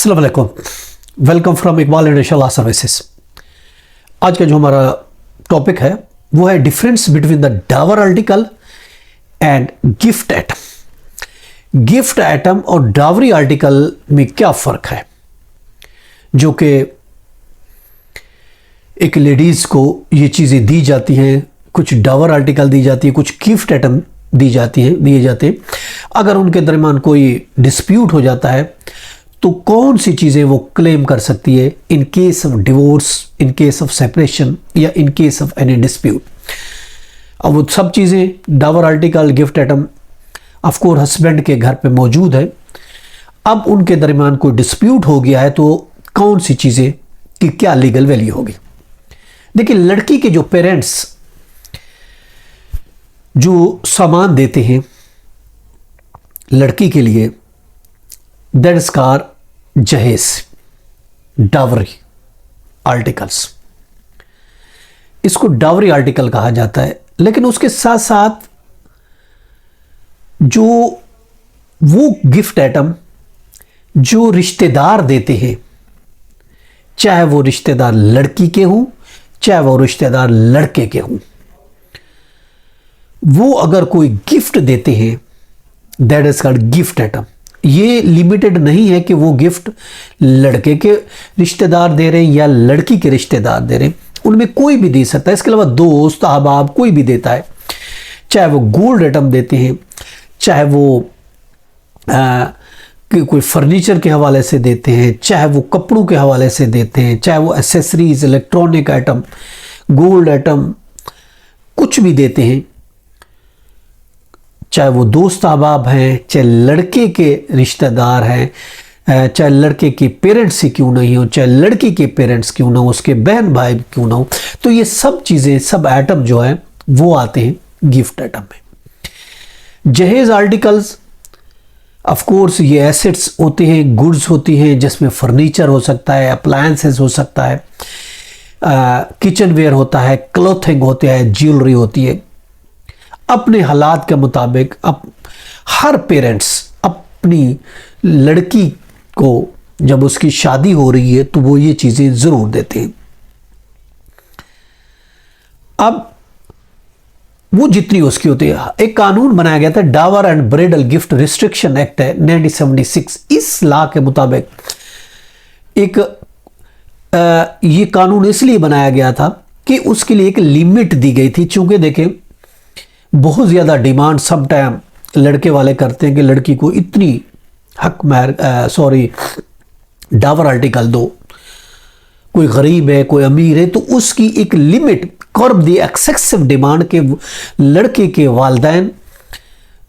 अस्सलाम वालेकुम, welcome from Iqbal industrial services. आज का जो हमारा टॉपिक है वो है difference between the dower article and gift item. Gift item और डावरी आर्टिकल में क्या फ़र्क है, जो कि एक लेडीज़ को ये चीज़ें दी जाती हैं, कुछ डावर आर्टिकल दी जाती है, कुछ गिफ्ट एटम दिए जाते हैं। अगर उनके दरमियान कोई डिस्प्यूट हो जाता है तो कौन सी चीज़ें वो क्लेम कर सकती है in case of divorce, in case of separation या in case of any dispute. अब वो सब चीज़ें dower article, gift item of course husband के घर पे मौजूद है। अब उनके दरमियान कोई डिस्प्यूट हो गया है तो कौन सी चीज़ें की क्या लीगल वैल्यू होगी। देखिए, लड़की के जो पेरेंट्स जो सामान देते हैं लड़की के लिए, दैट इज कॉल्ड जहेज, डावरी आर्टिकल्स। इसको डावरी आर्टिकल कहा जाता है। लेकिन उसके साथ साथ जो वो गिफ्ट आइटम जो रिश्तेदार देते हैं, चाहे वो रिश्तेदार लड़की के हों चाहे वो रिश्तेदार लड़के के हों, वो अगर कोई गिफ्ट देते हैं that is called gift item. ये लिमिटेड नहीं है कि वो गिफ्ट लड़के के रिश्तेदार दे रहे हैं या लड़की के रिश्तेदार दे रहे हैं, उनमें कोई भी दे सकता है। इसके अलावा दोस्त अहबाब कोई भी देता है, चाहे वो गोल्ड आइटम देते हैं, चाहे वो कोई फर्नीचर के हवाले से देते हैं, चाहे वो कपड़ों के हवाले से देते हैं, चाहे वो accessories, electronic item, gold item कुछ भी देते हैं, चाहे वो दोस्त अहबाब हैं, चाहे लड़के के रिश्तेदार हैं, चाहे लड़के के पेरेंट्स ही क्यों नहीं हो, चाहे लड़की के पेरेंट्स क्यों ना हो, उसके बहन भाई क्यों ना हो, तो ये सब चीज़ें, सब आइटम जो है वो आते हैं गिफ्ट आइटम में। जहेज आर्टिकल्स ऑफ कोर्स ये एसेट्स होते हैं, गुड्स होती हैं, जिसमें फर्नीचर हो सकता है, अप्लायंसेस हो सकता है, किचन वेयर होता है, क्लोथिंग होते हैं, ज्वेलरी होती है। अपने हालात के मुताबिक अब हर पेरेंट्स अपनी लड़की को जब उसकी शादी हो रही है तो वो ये चीज़ें ज़रूर देते हैं। अब वो जितनी उसकी होती है, एक कानून बनाया गया था, dower and bridal gift restriction act है 1976। इस लॉ के मुताबिक एक ये कानून इसलिए बनाया गया था कि उसके लिए एक लिमिट दी गई थी। चूंकि देखें, बहुत ज़्यादा डिमांड सम टाइम लड़के वाले करते हैं कि लड़की को इतनी डावर आर्टिकल दो, कोई गरीब है कोई अमीर है, तो उसकी एक लिमिट, कर्ब दी एक्सेसिव डिमांड के लड़के के वालिदैन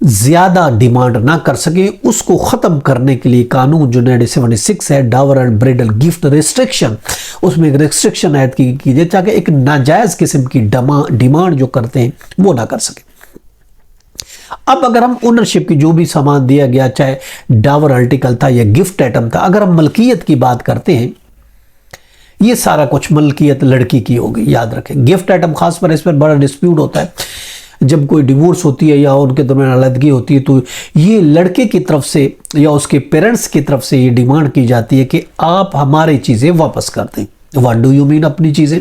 ज़्यादा डिमांड ना कर सके, उसको ख़त्म करने के लिए कानून जो 1976 है, Dawar and bridal gift restriction, उसमें एक रिस्ट्रिक्शन ऐड की जाए ताकि एक नाजायज़ किस्म की डिमांड जो करते हैं वो ना कर सके। अब अगर हम ओनरशिप की जो भी सामान दिया गया, चाहे डावर आर्टिकल था या गिफ्ट आइटम था, अगर हम मलकियत की बात करते हैं, ये सारा कुछ मलकियत लड़की की होगी, याद रखें। गिफ्ट आइटम खास पर इस पर बड़ा डिस्प्यूट होता है, जब कोई डिवोर्स होती है या उनके दरमियान अलग होती है तो ये लड़के की तरफ से या उसके पेरेंट्स की तरफ से ये डिमांड की जाती है कि आप हमारी चीज़ें वापस कर दें। व्हाट डू यू मीन अपनी चीज़ें?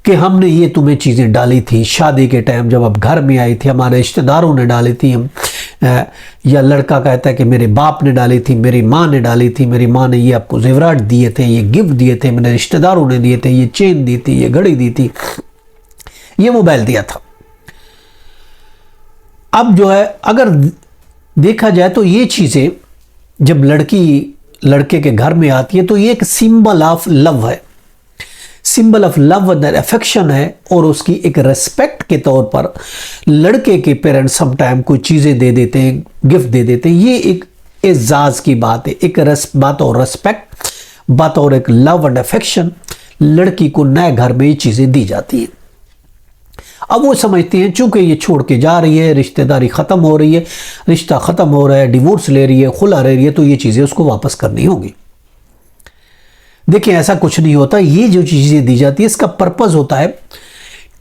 कि हमने ये तुम्हें चीज़ें डाली थी शादी के टाइम, जब आप घर में आई थी हमारे रिश्तेदारों ने डाली थी, हम या लड़का कहता है कि मेरे बाप ने डाली थी, मेरी माँ ने डाली थी, मेरी माँ ने ये आपको जेवरात दिए थे, ये गिफ्ट दिए थे, मेरे रिश्तेदारों ने दिए थे, ये चेन दी थी, ये घड़ी दी थी, ये मोबाइल दिया था। अब जो है, अगर देखा जाए तो ये चीज़ें जब लड़की लड़के के घर में आती है तो ये एक सिंबल ऑफ लव है, symbol of love and affection है, और उसकी एक रेस्पेक्ट के तौर पर लड़के के पेरेंट्स समटाइम कोई चीज़ें दे देते हैं, गिफ्ट दे देते हैं। ये एक एजाज़ की बात है, एक बात और रेस्पेक्ट, बात और एक लव एंड अफेक्शन, लड़की को नए घर में ये चीज़ें दी जाती हैं। अब वो समझते हैं चूंकि ये छोड़ के जा रही है, रिश्तेदारी ख़त्म हो रही है, रिश्ता ख़त्म हो रहा है, डिवोर्स ले रही है, खुला ले रही है, तो ये चीज़ें उसको वापस करनी होगी। देखिए, ऐसा कुछ नहीं होता। ये जो चीज़ें दी जाती है इसका पर्पज़ होता है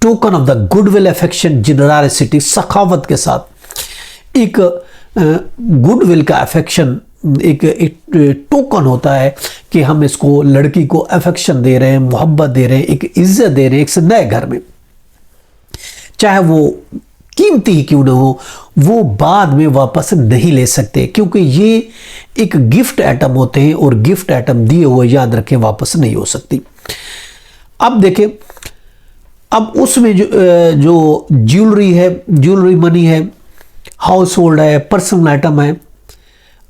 token of the goodwill, affection, generosity, सखावत के साथ एक गुडविल का अफेक्शन एक टोकन होता है कि हम इसको, लड़की को अफेक्शन दे रहे हैं, मोहब्बत दे रहे हैं, एक इज्जत दे रहे हैं एक नए घर में, चाहे वो कीमती ही क्यों ना हो, वो बाद में वापस नहीं ले सकते, क्योंकि ये एक गिफ्ट आइटम होते हैं और गिफ्ट आइटम दिए हुए याद रखें वापस नहीं हो सकती। अब देखें, अब उसमें जो ज्वेलरी है, ज्वेलरी मनी है, हाउस होल्ड है, पर्सनल आइटम है,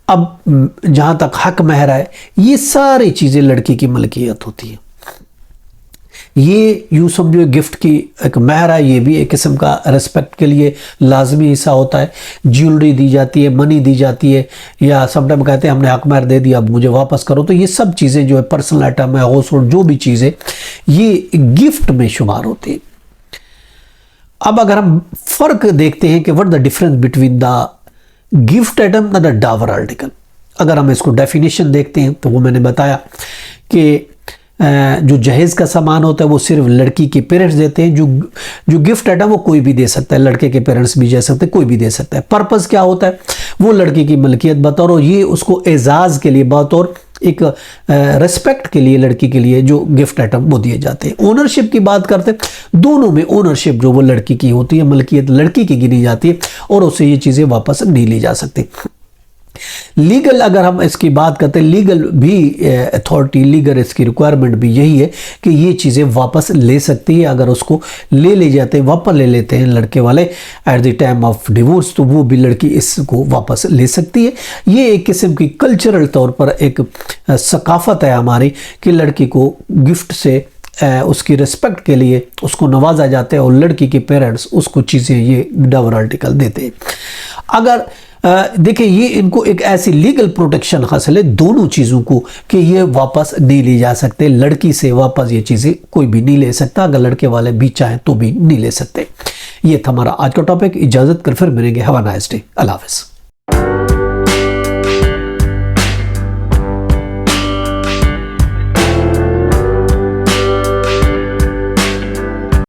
अब जहां तक हक महर है, ये सारी चीजें लड़की की मलकियत होती है। ये यूं समझो गिफ्ट की एक महर है, ये भी एक किस्म का रिस्पेक्ट के लिए लाजमी हिस्सा होता है। ज्वेलरी दी जाती है, मनी दी जाती है, या समटाइम कहते हैं हमने हक महर दे दिया अब मुझे वापस करो, तो ये सब चीज़ें जो है, पर्सनल आइटम है, हाउस होल्ड जो भी चीज़ें, ये गिफ्ट में शुमार होती है। अब अगर हम फर्क देखते हैं कि what the difference between the gift item and the dower article, अगर हम इसको डेफिनेशन देखते हैं तो वो मैंने बताया कि जो जहेज का सामान होता है वो सिर्फ लड़की के पेरेंट्स देते हैं। जो गिफ्ट आइटम वो कोई भी दे सकता है, लड़के के पेरेंट्स भी दे सकते हैं, कोई भी दे सकता है। पर्पस क्या होता है, वो लड़की की मलकियत बतौर, ये उसको एजाज के लिए, बतौर एक रिस्पेक्ट के लिए लड़की के लिए जो गिफ्ट आइटम वो दिए जाते हैं। ओनरशिप की बात करते हैं, दोनों में ओनरशिप जो वो लड़की की होती है, मलकियत लड़की की गिनी जाती है और उससे ये चीज़ें वापस नहीं ली जा सकती। लीगल अगर हम इसकी बात करते हैं, लीगल भी अथॉरिटी, लीगल इसकी रिक्वायरमेंट भी यही है कि ये चीज़ें वापस ले सकती है। अगर उसको ले जाते हैं, वापस ले लेते हैं लड़के वाले at the time of divorce, तो वो भी लड़की इसको वापस ले सकती है। ये एक किस्म की कल्चरल तौर पर एक सकाफत है हमारी कि लड़की को गिफ्ट से उसकी रिस्पेक्ट के लिए उसको नवाजा जाता है और लड़की के पेरेंट्स उसको चीज़ें ये डावर आर्टिकल देते हैं। अगर देखिए, ये इनको एक ऐसी लीगल प्रोटेक्शन हासिल है दोनों चीज़ों को कि ये वापस नहीं ली जा सकते, लड़की से वापस ये चीज़ें कोई भी नहीं ले सकता, अगर लड़के वाले भी चाहें तो भी नहीं ले सकते। ये था हमारा आज का टॉपिक। इजाज़त कर फिर मिलेंगे। Have a nice day. अल्लाह हाफ़िज़।